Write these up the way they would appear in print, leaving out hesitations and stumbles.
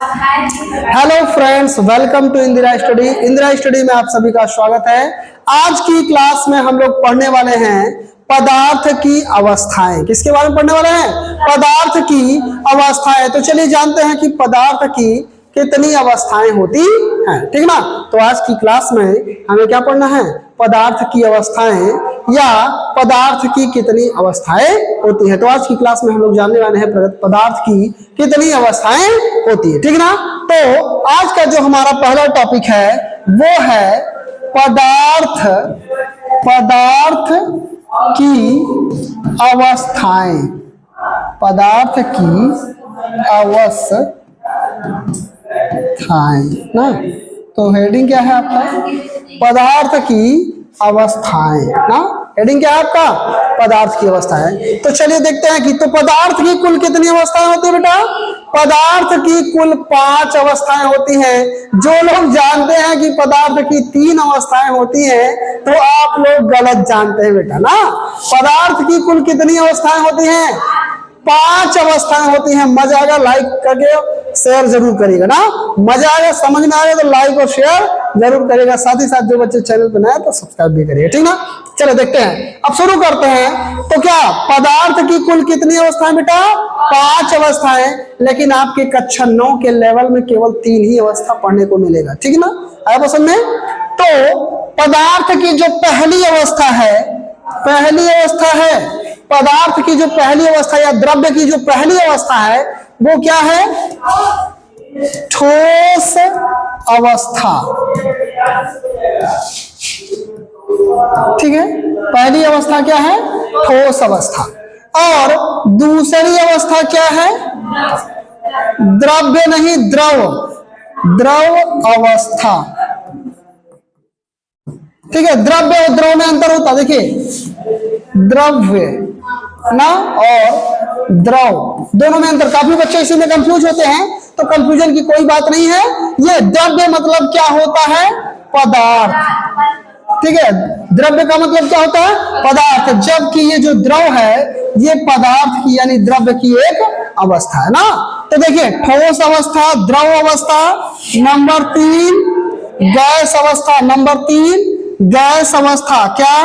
Hello friends, welcome to Indira study. Indira study में आप सभी का स्वागत है। आज की क्लास में हम लोग पढ़ने वाले हैं पदार्थ की अवस्थाएं। किसके बारे में पढ़ने वाले हैं? पदार्थ की अवस्थाएं। तो चलिए जानते हैं कि पदार्थ की कितनी अवस्थाएं होती हैं, ठीक ना। तो आज की क्लास में हमें क्या पढ़ना है? पदार्थ की अवस्थाएं या पदार्थ की कितनी अवस्थाएं होती है। तो आज की क्लास में हम लोग जानने वाले हैं पदार्थ की कितनी अवस्थाएं होती है, ठीक ना। तो आज का जो हमारा पहला टॉपिक है वो है पदार्थ की अवस्थाएं। पदार्थ की अवस्थाएं ना। तो हेडिंग क्या है आपका? पदार्थ की अवस्थाएं ना। हेडिंग क्या है आपका? पदार्थ की अवस्थाएं। तो चलिए देखते हैं कि तो पदार्थ की कुल कितनी अवस्थाएं होती है बेटा? पदार्थ की कुल 5 अवस्थाएं होती हैं। जो लोग जानते हैं कि पदार्थ की 3 अवस्थाएं होती हैं तो आप लोग गलत जानते हैं बेटा ना। पदार्थ की कुल कितनी अवस्थाएं होती हैं? 5 अवस्थाएं होती हैं। मजा आएगा, लाइक करके शेयर जरूर करिएगा ना। मजा आएगा, समझ में आएगा तो लाइक और शेयर जरूर करिएगा। साथ ही साथ जो बच्चे चैनल पर नए तो सब्सक्राइब भी करिए, ठीक ना। चलो देखते हैं, अब शुरू करते हैं। तो क्या पदार्थ की कुल कितनी अवस्थाएं बेटा? 5 अवस्थाएं। लेकिन आपके कक्षा 9 के लेवल में केवल 3 ही अवस्था पढ़ने को मिलेगा, ठीक ना। आया पसंद में? तो पदार्थ की जो पहली अवस्था है पदार्थ की जो पहली अवस्था या द्रव्य की जो पहली अवस्था है वो क्या है? ठोस अवस्था, ठीक है। पहली अवस्था क्या है? ठोस अवस्था। और दूसरी अवस्था क्या है? द्रव्य नहीं, द्रव अवस्था, ठीक है। द्रव्य और द्रव में अंतर होता है, देखिए द्रव्य ना और द्रव दोनों में अंतर। काफी बच्चे इसी में कंफ्यूज होते हैं, तो कंफ्यूजन की कोई बात नहीं है। ये द्रव्य मतलब क्या होता है? पदार्थ, ठीक है। द्रव्य का मतलब क्या होता है? पदार्थ। जबकि ये जो द्रव है ये पदार्थ की यानी द्रव्य की एक अवस्था है ना। तो देखिए ठोस अवस्था, द्रव अवस्था, नंबर 3 गैस अवस्था, नंबर 3 गैस अवस्था। क्या?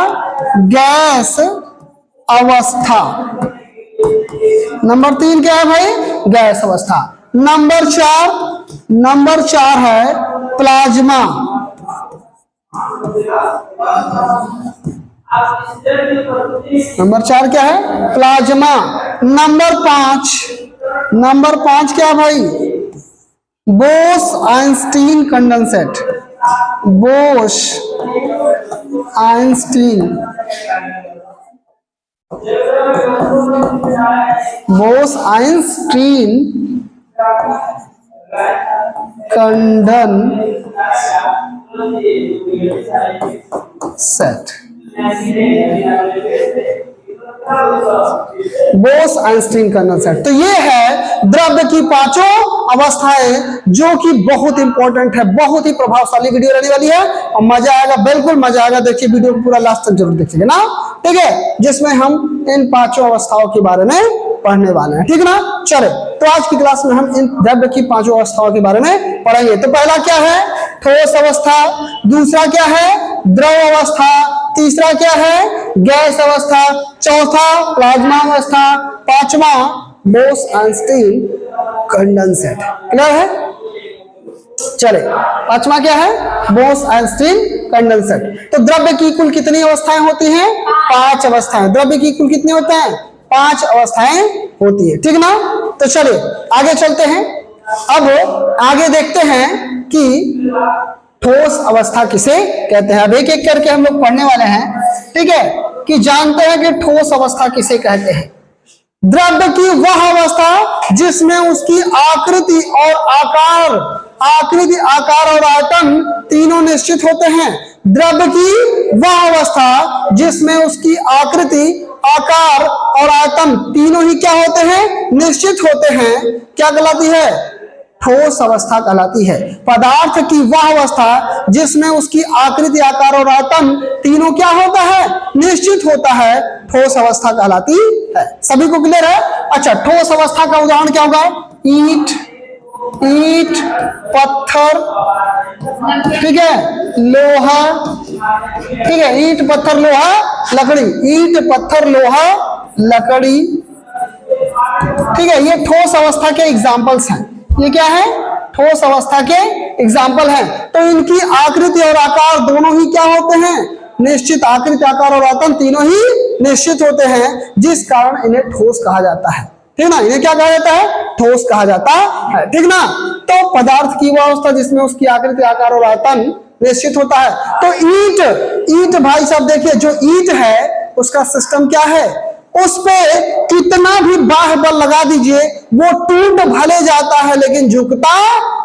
गैस अवस्था। नंबर 3 क्या है भाई? गैस अवस्था। नंबर 4 है प्लाज्मा। नंबर 4 क्या है? प्लाज्मा। नंबर 5 क्या भाई? Bose-Einstein condensate. Bose-Einstein condensate. Bose-Einstein condensate. तो ये है द्रव्य की 5 अवस्थाएं जो कि बहुत इंपॉर्टेंट है, बहुत ही प्रभावशाली वीडियो रहने वाली है और मजा आएगा, बिल्कुल मजा आएगा। देखिए वीडियो को पूरा लास्ट तक जरूर देखिएगा ना, ठीक है। जिसमें हम इन 5 अवस्थाओं के बारे में पढ़ने वाले हैं, ठीक ना। चले तो आज की क्लास में हम इन द्रव्य की 5 अवस्थाओं के बारे में पढ़ेंगे। तो पहला क्या है? ठोस अवस्था। दूसरा क्या है? द्रव अवस्था। तीसरा क्या है? गैस अवस्था। चौथा प्लाज्मा अवस्था। 5वां बोस-आइंस्टीन कंडेंसेट। क्लियर है? चले 5वां क्या है? Bose-Einstein condensate. तो द्रव्य की कुल कितनी अवस्थाएं होती हैं? 5 अवस्थाएं। द्रव्य की कुल कितनी होते हैं? 5 अवस्थाएं होती है, ठीक ना। तो चलिए आगे चलते हैं। अब आगे देखते हैं कि ठोस अवस्था किसे कहते हैं। अब एक एक करके हम लोग पढ़ने वाले हैं, ठीक है, कि जानते हैं कि ठोस अवस्था किसे कहते हैं। द्रव्य की वह अवस्था जिसमें उसकी आकृति और आयतन तीनों निश्चित होते हैं। द्रव्य की वह अवस्था जिसमें उसकी आकृति, आकार और आयतन तीनों ही क्या होते हैं? निश्चित होते हैं। क्या कहलाती है? ठोस अवस्था कहलाती है। पदार्थ की वह अवस्था जिसमें उसकी आकृति, आकार और आयतन तीनों क्या होता है? निश्चित होता है, ठोस अवस्था कहलाती है। सभी को क्लियर है? अच्छा, ठोस अवस्था का उदाहरण क्या होगा? ईंट, ईंट, पत्थर, ठीक है, लोहा, ठीक है, ईंट पत्थर लोहा लकड़ी, ईंट पत्थर लोहा लकड़ी, ठीक है, ये ठोस अवस्था के एग्जाम्पल्स हैं। ये क्या है? ठोस अवस्था के एग्जाम्पल हैं। तो इनकी आकृति और आकार दोनों ही क्या होते हैं? निश्चित। आकृति, आकार और आयतन तीनों ही निश्चित होते हैं, जिस कारण इन्हें ठोस कहा जाता है। ठीक ना? इन्हें क्या कहा जाता है? ठोस कहा जाता है। ठीक ना? तो पदार्थ की वह अवस्था जिसमें उसकी आकृति, आकार और आयतन निश्चित होता है। तो ईंट भाई साहब देखिए, जो ईंट है उसका सिस्टम क्या है? उस पे कितना भी बाह्य बल लगा दीजिए वो टूट भले जाता है लेकिन झुकता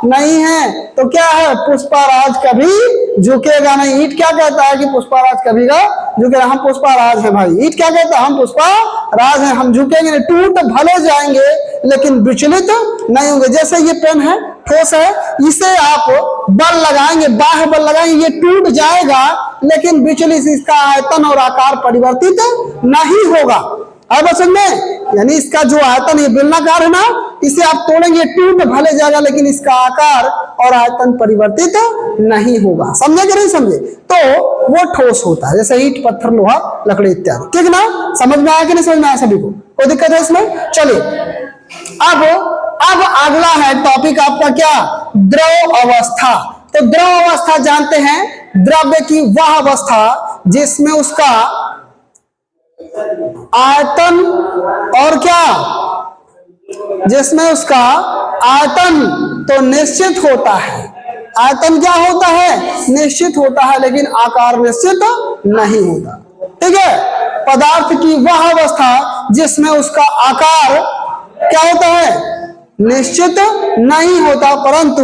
नहीं है। तो क्या है? पुष्पराज कभी झुकेगा नहीं। ईंट क्या कहता है कि पुष्पराज कभी का झुकेगा? हम पुष्पराज है भाई। ईंट क्या कहता है? हम पुष्पराज है, हम झुकेंगे नहीं, टूट भले जाएंगे लेकिन विचलित नहीं होंगे। जैसे ये पेन है, ठोस है, इसे आप बल लगाएंगे, बाह्य बल लगाएंगे, ये टूट जाएगा लेकिन विचलित, इसका आयतन और आकार परिवर्तित नहीं होगा। अब समझ में, यानी इसका जो आयतन ये बेलनाकार है ना, इसे आप तोड़ेंगे, टूट भले जाएगा लेकिन इसका आकार और आयतन परिवर्तित नहीं होगा। समझे कि नहीं समझे? तो वो ठोस होता है, जैसे ईंट, पत्थर, लोहा, लकड़ी इत्यादि। ठीक ना? समझ में आया कि नहीं समझ में आया सभी को? कोई दिक्कत है इसमें? चलिए अब अगला है टॉपिक आपका क्या? द्रव अवस्था। तो द्रव अवस्था जानते हैं, द्रव्य की वह अवस्था जिसमें उसका आयतन और क्या, जिसमें उसका आयतन तो निश्चित होता है। आयतन क्या होता है? निश्चित होता है लेकिन आकार निश्चित नहीं होता। ठीक है? पदार्थ की वह अवस्था जिसमें उसका आकार क्या होता है? निश्चित नहीं होता परंतु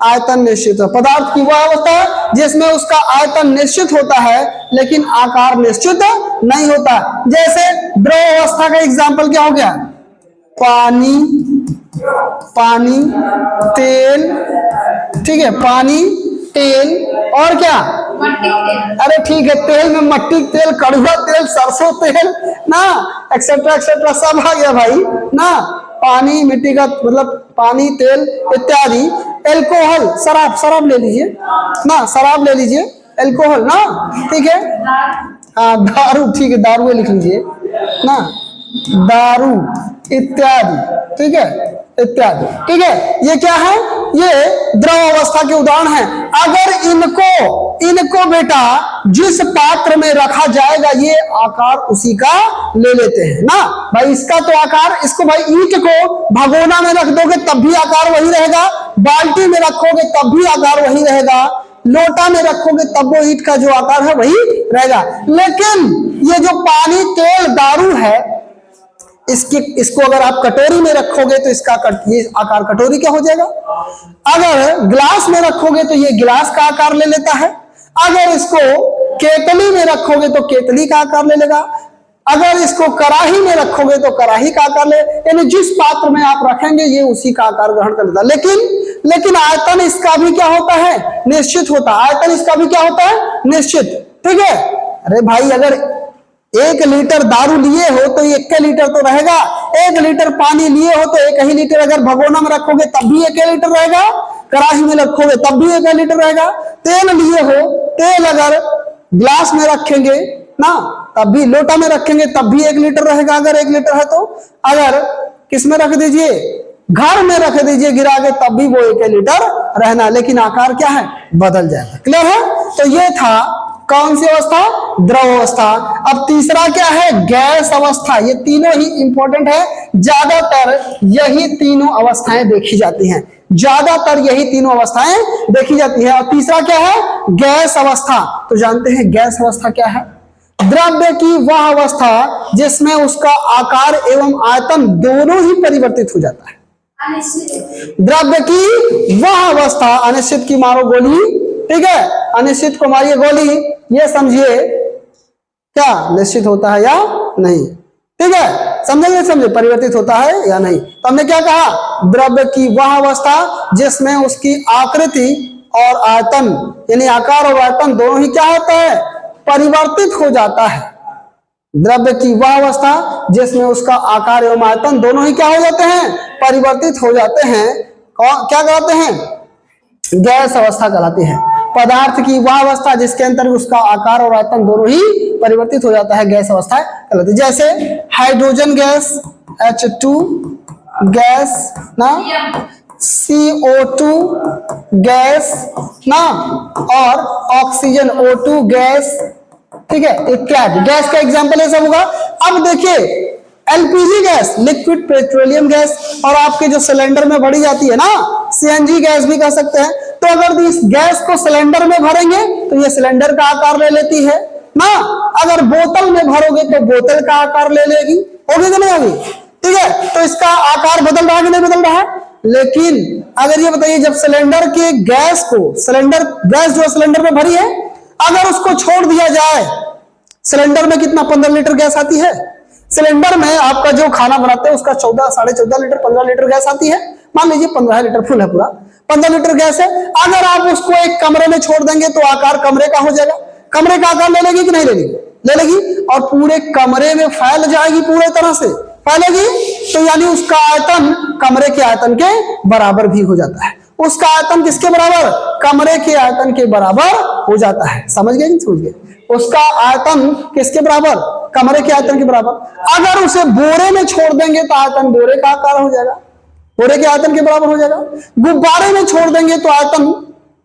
आयतन निश्चित है। पदार्थ की वह अवस्था जिसमें उसका आयतन निश्चित होता है लेकिन आकार निश्चित नहीं होता। जैसे द्रव अवस्था का एग्जांपल क्या हो गया? पानी, तेल, ठीक है, पानी, तेल और क्या? अरे ठीक है, तेल में मट्टी तेल, कड़वा तेल, सरसों तेल ना, एक्सेट्रा एक्सेट्रा सब आ गया भाई ना। पानी, मिट्टी का मतलब पानी, तेल इत्यादि। एल्कोहल, शराब ले लीजिए ना, शराब ले लीजिए, एल्कोहल ना, ठीक है। हाँ, दारू, ठीक है, दारू लिख लीजिए ना, दारू इत्यादि, ठीक है, इत्यादि। ठीक है, ये क्या है? ये द्रव अवस्था के उदाहरण है। अगर इनको बेटा जिस पात्र में रखा जाएगा ये आकार उसी का ले लेते हैं ना भाई। इसका तो आकार, इसको भाई ईंट को भगोना में रख दोगे तब भी आकार वही रहेगा, बाल्टी में रखोगे तब भी आकार वही रहेगा, लोटा में रखोगे तब वो ईंट का जो आकार है वही रहेगा। लेकिन ये जो पानी, तेल, दारू है, इसको अगर आप कटोरी में रखोगे तो इसका ये आकार कटोरी का हो जाएगा। अगर गिलास में रखोगे तो ये गिलास का आकार ले लेता है। अगर इसको केतली में रखोगे तो केतली का आकार ले लेगा। अगर इसको कढ़ाई में रखोगे तो कढ़ाई का आकार ले, यानी जिस पात्र में आप रखेंगे ये उसी का आकार ग्रहण कर लेता है। लेकिन आयतन इसका भी क्या होता है? निश्चित होता है। आयतन इसका भी क्या होता है? निश्चित। ठीक है? अरे भाई, अगर 1 लीटर दारू लिए हो तो 1 लीटर तो रहेगा, 1 लीटर पानी लिए हो तो 1 ही लीटर। अगर भगोना में रखोगे तब भी 1 लीटर रहेगा, कढ़ाई में रखोगे तब भी 1 लीटर रहेगा। तेल लिए हो, तेल अगर ग्लास में रखेंगे ना तब भी, लोटा में रखेंगे तब भी 1 लीटर रहेगा अगर 1 लीटर है तो। अगर किस में रख दीजिए, घर में रख दीजिए गिरा के, तब भी वो 1 लीटर रहना, लेकिन आकार क्या है? बदल जाएगा। क्लियर है? तो ये था कौन सी अवस्था? द्रव अवस्था। अब तीसरा क्या है? गैस अवस्था। ये तीनों ही इंपॉर्टेंट है, ज्यादातर यही तीनों अवस्थाएं देखी जाती हैं, ज्यादातर यही तीनों अवस्थाएं देखी जाती है। और तीसरा क्या है? गैस अवस्था। तो जानते हैं गैस अवस्था क्या है? द्रव्य की वह अवस्था जिसमें उसका आकार एवं आयतन दोनों ही परिवर्तित हो जाता है। द्रव्य की वह अवस्था, अनिश्चित की मारो गोली, ठीक है, अनिश्चित को मारिए गोली, ये समझिए क्या निश्चित होता है या नहीं। ठीक है, समझेंगे? समझे परिवर्तित होता है या नहीं। तो हमने क्या कहा? द्रव्य की वह अवस्था जिसमें उसकी आकृति और आयतन, यानी आकार और आयतन दोनों ही क्या होता है? परिवर्तित हो जाता है। द्रव्य की वह अवस्था जिसमें उसका आकार एवं आयतन दोनों ही क्या हो जाते हैं? परिवर्तित हो जाते हैं। क्या कहलाते हैं? गैस अवस्था कहलाती है। पदार्थ की वह अवस्था जिसके अंतर्गत उसका आकार और आयतन दोनों ही परिवर्तित हो जाता है, गैस अवस्था कहलाती है। जैसे हाइड्रोजन गैस H2 गैस ना, CO2 गैस ना, और ऑक्सीजन O2 गैस, ठीक है, इत्यादि गैस का एग्जांपल ये सब होगा। अब देखिए LPG gas, liquid petroleum gas, और आपके जो सिलेंडर में भरी जाती है ना, सीएनजी गैस भी कह सकते हैं। तो अगर इस गैस को सिलेंडर में भरेंगे तो ये सिलेंडर का आकार ले लेती है ना, अगर बोतल में भरोगे तो बोतल का आकार ले लेगी, होगी कि नहीं होगी? ठीक है, तो इसका आकार बदल रहा है कि नहीं बदल रहा है? लेकिन अगर ये बताइए जब सिलेंडर के गैस को, सिलेंडर गैस जो सिलेंडर में भरी है, अगर उसको छोड़ दिया जाए, सिलेंडर में कितना 15 लीटर गैस आती है। सिलेंडर में आपका जो खाना बनाते हैं उसका 14, 14.5 लीटर, 15 लीटर गैस आती है। मान लीजिए 15 लीटर फुल है, पूरा 15 लीटर गैस है। अगर आप उसको एक कमरे में छोड़ देंगे तो आकार कमरे का हो जाएगा। कमरे का आकार ले लेगी कि नहीं ले लेगी? ले लेगी, और पूरे कमरे में फैल जाएगी, पूरे तरह से फैलेगी। तो यानी उसका आयतन कमरे के आयतन के बराबर भी हो जाता है। उसका आयतन किसके बराबर? कमरे के आयतन के बराबर हो जाता है। समझ गए नहीं समझ गए? उसका आयतन किसके बराबर? कमरे के आयतन के बराबर। अगर उसे बोरे में छोड़ देंगे तो आयतन बोरे का आकार हो जाएगा, बोरे के आयतन के बराबर हो जाएगा। गुब्बारे में छोड़ देंगे तो आयतन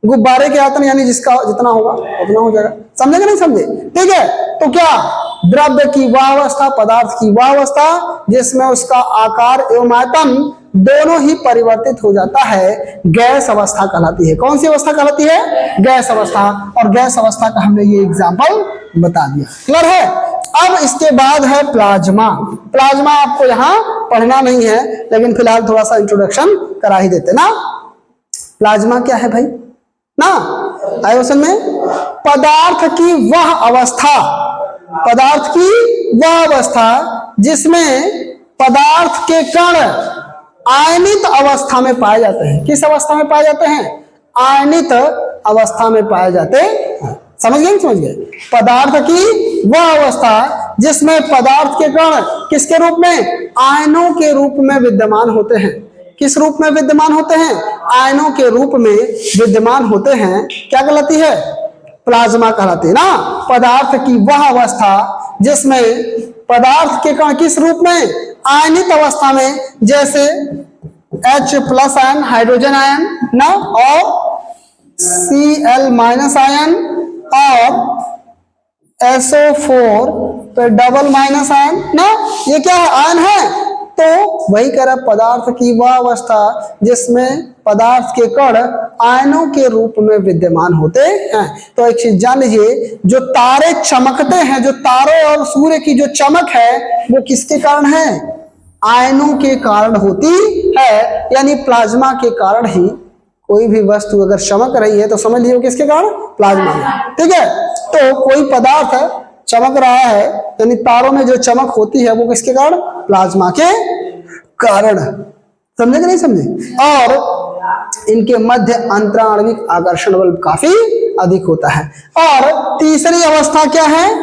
गुब्बारे के आयतन यानी जिसका जितना होगा उतना हो जाएगा। समझे कि नहीं समझे? ठीक है, तो क्या द्रव्य की वह अवस्था, पदार्थ की वह अवस्था जिसमें उसका आकार एवं आयतन दोनों ही परिवर्तित हो जाता है, गैस अवस्था कहलाती है। कौन सी अवस्था कहलाती है? गैस अवस्था। और गैस अवस्था का हमने ये एग्जांपल बता दिया। क्लियर है? अब इसके बाद है प्लाज्मा। प्लाज्मा आपको यहां पढ़ना नहीं है, लेकिन फिलहाल थोड़ा सा इंट्रोडक्शन करा ही देते ना। प्लाज्मा क्या है भाई ना? आयोजन में पदार्थ की वह अवस्था, पदार्थ की वह अवस्था जिसमें पदार्थ के कण आयनित अवस्था में पाए जाते हैं। किस अवस्था में पाए जाते हैं? आयनित अवस्था में पाए जाते हैं। समझ गए? समझ गए? पदार्थ की वह अवस्था जिसमें पदार्थ के कण किसके रूप में? आयनों के रूप में विद्यमान होते हैं। किस रूप में विद्यमान होते हैं? आयनों के रूप में विद्यमान होते हैं। क्या कहलाती है? प्लाज्मा कहलाती है ना। पदार्थ की वह अवस्था जिसमें पदार्थ के कण किस रूप में? आयनित अवस्था में, जैसे H+ आयन हाइड्रोजन आयन ना, और Cl- आयन, और SO4 तो डबल माइनस आयन ना। ये क्या है? आयन है। तो वही कह रहा पदार्थ की वह अवस्था जिसमें पदार्थ के कण आयनों के रूप में विद्यमान होते हैं। तो एक चीज जान लीजिए, जो तारे चमकते हैं, जो तारों और सूर्य की जो चमक है वो किसके कारण है? आयनों के कारण होती है। यानी प्लाज्मा के कारण ही कोई भी वस्तु अगर चमक रही है तो समझ लीजिए किसके कारण? प्लाज्मा में। ठीक है, तो कोई पदार्थ चमक रहा है यानी तारों में जो चमक होती है वो किसके कारण? प्लाज्मा के कारण। समझे कि नहीं समझे? और इनके मध्य अंतराणविक आकर्षण बल काफी अधिक होता है। और तीसरी अवस्था क्या है?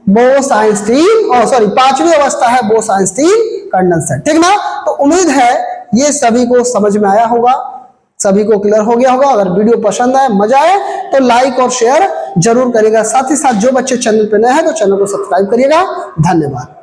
बोस-आइंस्टीन, और सॉरी पांचवी अवस्था है बोस-आइंस्टीन कंडेंसर। ठीक ना? तो उम्मीद है ये सभी को समझ में आया होगा, सभी को क्लियर हो गया होगा। अगर वीडियो पसंद आए, मजा आए तो लाइक और शेयर जरूर करिएगा। साथ ही साथ जो बच्चे चैनल पे नए हैं तो चैनल को सब्सक्राइब करिएगा। धन्यवाद।